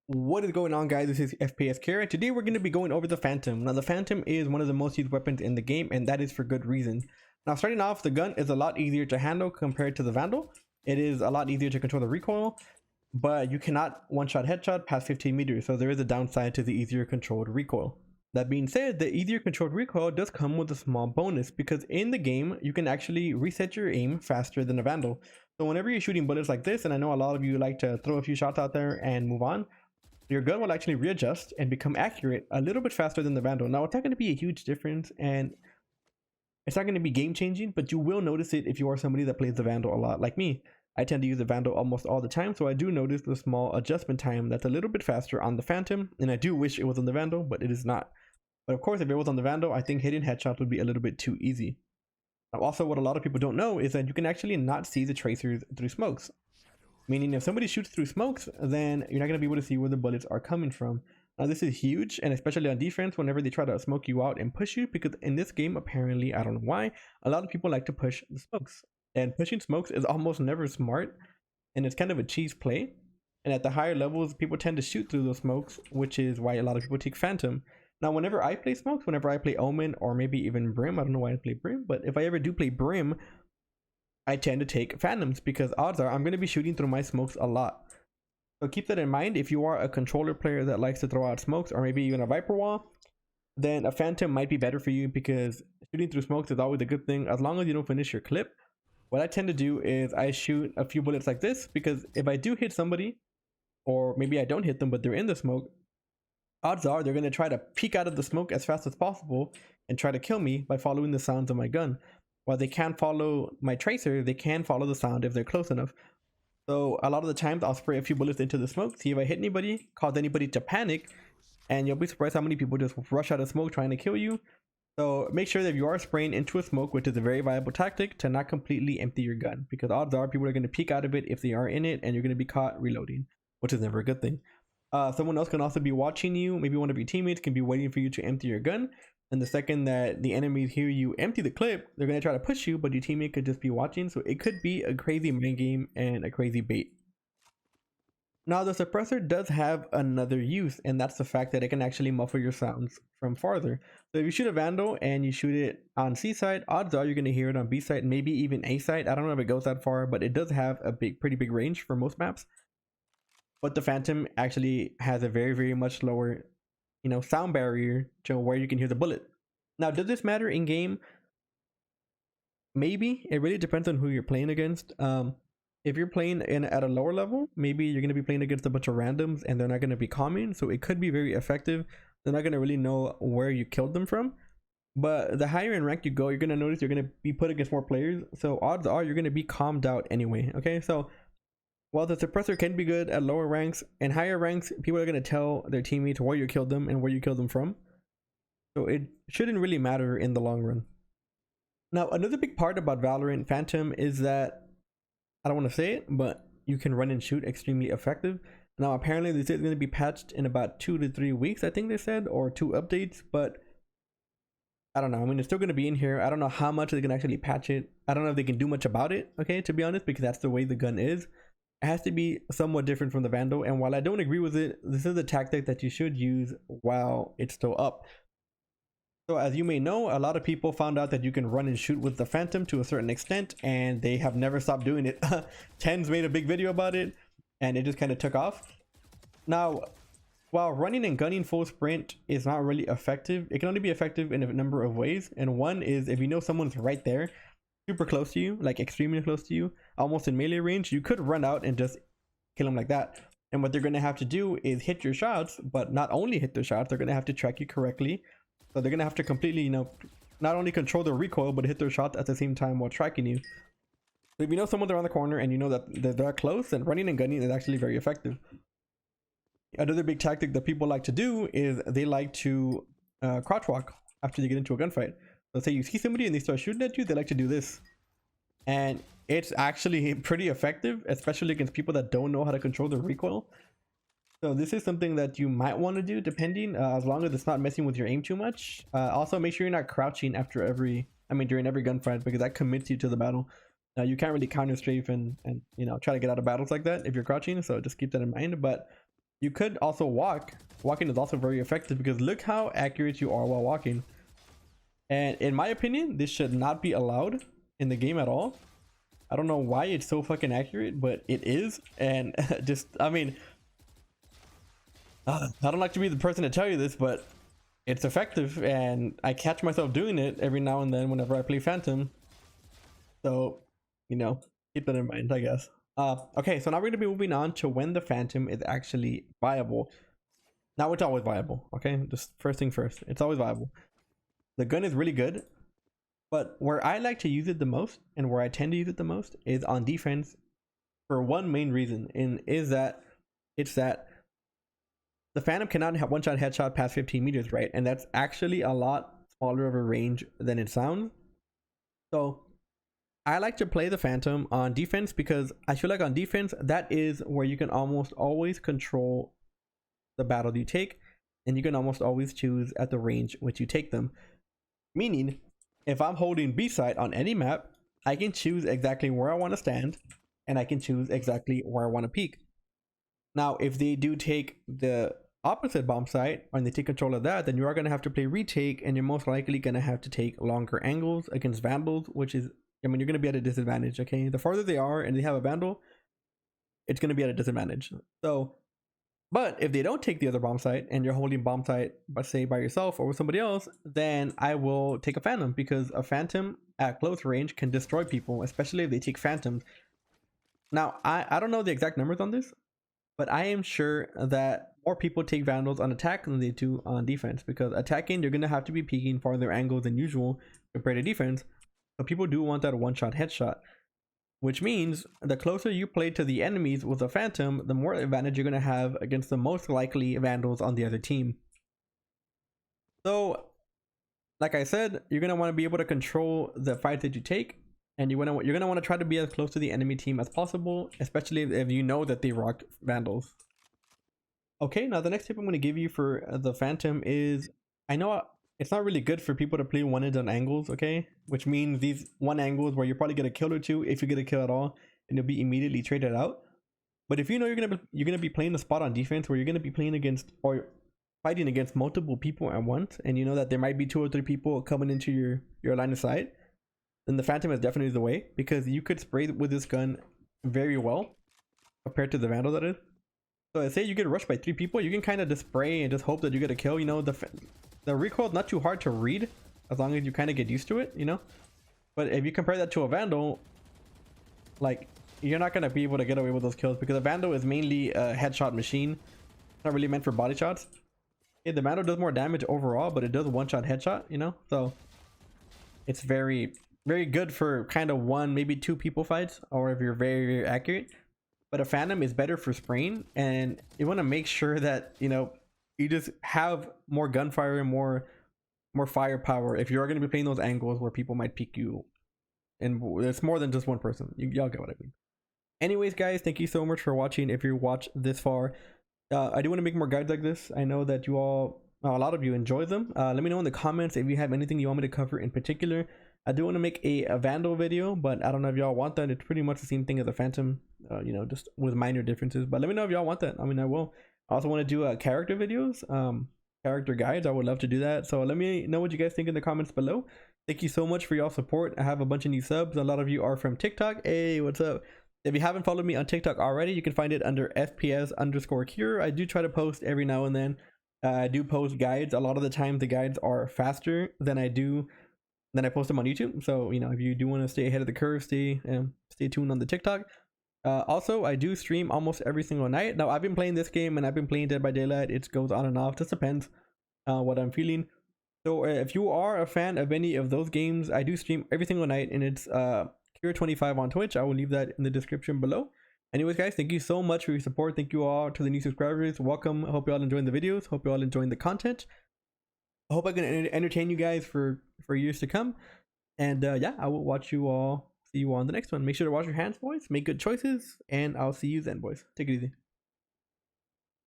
What is going on, guys? This is FPS Kara. Today we're going to be going over the Phantom. Now the Phantom is one of the most used weapons in the game, and that is for good reason. Now starting off, the gun is a lot easier to handle compared to the Vandal. It is a lot easier to control the recoil, but you cannot one-shot headshot past 15 meters, so there is a downside to the easier controlled recoil. That being said, the easier controlled recoil does come with a small bonus, because in the game you can actually reset your aim faster than a Vandal. So whenever you're shooting bullets like this, and I know a lot of you like to throw a few shots out there and move on, your gun will actually readjust and become accurate a little bit faster than the Vandal. Now, it's not going to be a huge difference, and it's not going to be game changing, but you will notice it if you are somebody that plays the Vandal a lot. Like me, I tend to use the Vandal almost all the time, so I do notice the small adjustment time that's a little bit faster on the Phantom, and I do wish it was on the Vandal, but it is not. But of course, if it was on the Vandal, I think hitting headshots would be a little bit too easy. Now, also, what a lot of people don't know is that you can actually not see the tracers through smokes. Meaning if somebody shoots through smokes, then you're not going to be able to see where the bullets are coming from. Now this is huge, and especially on defense whenever they try to smoke you out and push you, because in this game, apparently, I don't know why, a lot of people like to push the smokes. And pushing smokes is almost never smart, and it's kind of a cheese play. And at the higher levels, people tend to shoot through those smokes, which is why a lot of people take Phantom. Now whenever I play smokes, whenever I play Omen, or maybe even Brim, I don't know why I play Brim, but if I ever do play Brim, I tend to take Phantoms, because odds are I'm going to be shooting through my smokes a lot. So keep that in mind. If you are a controller player that likes to throw out smokes, or maybe even a Viper wall, then a Phantom might be better for you, because shooting through smokes is always a good thing as long as you don't finish your clip. What I tend to do is I shoot a few bullets like this, because if I do hit somebody, or maybe I don't hit them but they're in the smoke, odds are they're going to try to peek out of the smoke as fast as possible and try to kill me by following the sounds of my gun. While they can't follow my tracer, they can follow the sound if they're close enough. So a lot of the times I'll spray a few bullets into the smoke, see if I hit anybody, cause anybody to panic, and you'll be surprised how many people just rush out of smoke trying to kill you. So make sure that if you are spraying into a smoke, which is a very viable tactic, to not completely empty your gun, because odds are people are going to peek out of it if they are in it, and you're going to be caught reloading, which is never a good thing. Someone else can also be watching you. Maybe one of your teammates can be waiting for you to empty your gun. And the second that the enemies hear you empty the clip, they're going to try to push you, but your teammate could just be watching. So it could be a crazy mind game and a crazy bait. Now the suppressor does have another use, and that's the fact that it can actually muffle your sounds from farther. So if you shoot a Vandal and you shoot it on C side, odds are you're going to hear it on B side, maybe even A side. I don't know if it goes that far, but it does have a pretty big range for most maps. But the Phantom actually has a very much lower, sound barrier to where you can hear the bullet. Now, does this matter in game? Maybe. It really depends on who you're playing against. If you're playing at a lower level, maybe you're going to be playing against a bunch of randoms and they're not going to be calming, so it could be very effective. They're not going to really know where you killed them from. But the higher in rank you go, you're going to notice you're going to be put against more players, so odds are you're going to be calmed out anyway. Okay, so while the suppressor can be good at lower ranks and higher ranks, people are going to tell their teammates where you killed them and where you killed them from. So it shouldn't really matter in the long run. Now, another big part about Valorant Phantom is that, I don't want to say it, but you can run and shoot extremely effective. Now, apparently this is going to be patched in about 2 to 3 weeks, I think they said, or 2 updates, but I don't know. I mean, it's still going to be in here. I don't know how much they can actually patch it. I don't know if they can do much about it, okay, to be honest, because that's the way the gun is. It has to be somewhat different from the Vandal, and while I don't agree with it, this is a tactic that you should use while it's still up. So as you may know, a lot of people found out that you can run and shoot with the Phantom to a certain extent, and they have never stopped doing it. Tens made a big video about it, and it just kind of took off. Now, while running and gunning full sprint is not really effective, it can only be effective in a number of ways, and one is if you know someone's right there, super close to you, like extremely close to you, almost in melee range, you could run out and just kill them like that. And what they're going to have to do is hit your shots, but not only hit the shots, they're going to have to track you correctly. So they're going to have to completely, not only control the recoil, but hit their shots at the same time while tracking you. So if you know someone's around the corner and you know that they're that close, then running and gunning is actually very effective. Another big tactic that people like to do is they like to crotch walk after they get into a gunfight. Let's say you see somebody and they start shooting at you, they like to do this. And it's actually pretty effective, especially against people that don't know how to control the recoil. So this is something that you might want to do, depending, as long as it's not messing with your aim too much. Also, make sure you're not crouching during every gunfight, because that commits you to the battle. You can't really counter strafe and try to get out of battles like that if you're crouching, so just keep that in mind. But you could also walk. Walking is also very effective because look how accurate you are while walking. And in my opinion, this should not be allowed in the game at all. I don't know why it's so fucking accurate, but it is. And just, I mean, I don't like to be the person to tell you this, but it's effective, and I catch myself doing it every now and then whenever I play Phantom. So, you know, keep that in mind, I guess. Okay, so now we're gonna be moving on to when the Phantom is actually viable. Now it's always viable, okay? Just first thing first, it's always viable. The gun is really good, but where I like to use it the most and where I tend to use it the most is on defense for one main reason, and is that it's that the Phantom cannot have one-shot headshot past 15 meters, right? And that's actually a lot smaller of a range than it sounds. So I like to play the Phantom on defense because I feel like on defense, that is where you can almost always control the battle you take, and you can almost always choose at the range which you take them. Meaning, if I'm holding B site on any map, I can choose exactly where I want to stand, and I can choose exactly where I want to peek. Now, if they do take the opposite bomb site and they take control of that, then you are going to have to play retake, and you're most likely going to have to take longer angles against vandals, which is, I mean, you're going to be at a disadvantage, okay? The farther they are and they have a vandal, it's going to be at a disadvantage. So, but if they don't take the other bomb site and you're holding bomb site, say by yourself or with somebody else, then I will take a Phantom, because a Phantom at close range can destroy people, especially if they take Phantoms. Now, I don't know the exact numbers on this, but I am sure that more people take Vandals on attack than they do on defense, because attacking, you're going to have to be peeking farther angles than usual compared to defense. So people do want that one-shot headshot, which means the closer you play to the enemies with a Phantom, the more advantage you're going to have against the most likely Vandals on the other team. So, like I said, you're going to want to be able to control the fights that you take, and you're going to want to try to be as close to the enemy team as possible, especially if you know that they rock Vandals. Okay, now the next tip I'm going to give you for the Phantom is, I know it's not really good for people to play one-handed on angles, okay? Which means these one angles where you probably get a kill or two, if you get a kill at all, and you'll be immediately traded out. But if you know you're gonna be playing a spot on defense where you're gonna be playing against or fighting against multiple people at once, and you know that there might be 2 or 3 people coming into your line of sight, then the Phantom is definitely the way, because you could spray with this gun very well compared to the Vandal, that is. So say you get rushed by 3 people, you can kind of just spray and just hope that you get a kill. You know, the recoil is not too hard to read as long as you kind of get used to it, you know. But if you compare that to a Vandal, like, you're not going to be able to get away with those kills, because a Vandal is mainly a headshot machine. It's not really meant for body shots. Yeah, the Vandal does more damage overall, but it does one-shot headshot, you know. So it's very, very good for kind of 1, maybe 2 people fights, or if you're very, very accurate. But a Phantom is better for spraying, and you want to make sure that, you know, you just have more gunfire and more firepower if you're going to be playing those angles where people might peek you, and it's more than just one person. Y'all get what I mean. Anyways, guys, thank you so much for watching. If you watched this far, I do want to make more guides like this. I know that you all, a lot of you enjoy them. Let me know in the comments if you have anything you want me to cover in particular. I do want to make a Vandal video, but I don't know if y'all want that. It's pretty much the same thing as a Phantom, you know, just with minor differences. But let me know if y'all want that. I mean, I will. I also want to do character videos, character guides. I would love to do that. So let me know what you guys think in the comments below. Thank you so much for y'all support. I have a bunch of new subs. A lot of you are from TikTok. Hey, what's up? If you haven't followed me on TikTok already, you can find it under FPS_cure. I do try to post every now and then. I do post guides. A lot of the time the guides are faster than I post them on YouTube. So, you know, if you do want to stay ahead of the curve, stay tuned on the TikTok. Also, I do stream almost every single night. Now, I've been playing this game and I've been playing Dead by Daylight. It goes on and off. Just depends what I'm feeling. So if you are a fan of any of those games, I do stream every single night, and it's Cure25 on Twitch. I will leave that in the description below. Anyways, guys, thank you so much for your support. Thank you all to the new subscribers. Welcome. I hope you all enjoying the videos. Hope you all enjoying the content. I hope I can entertain you guys for years to come. And yeah, I will see you all on the next one. Make sure to wash your hands, boys. Make good choices, and I'll see you then, boys. Take it easy.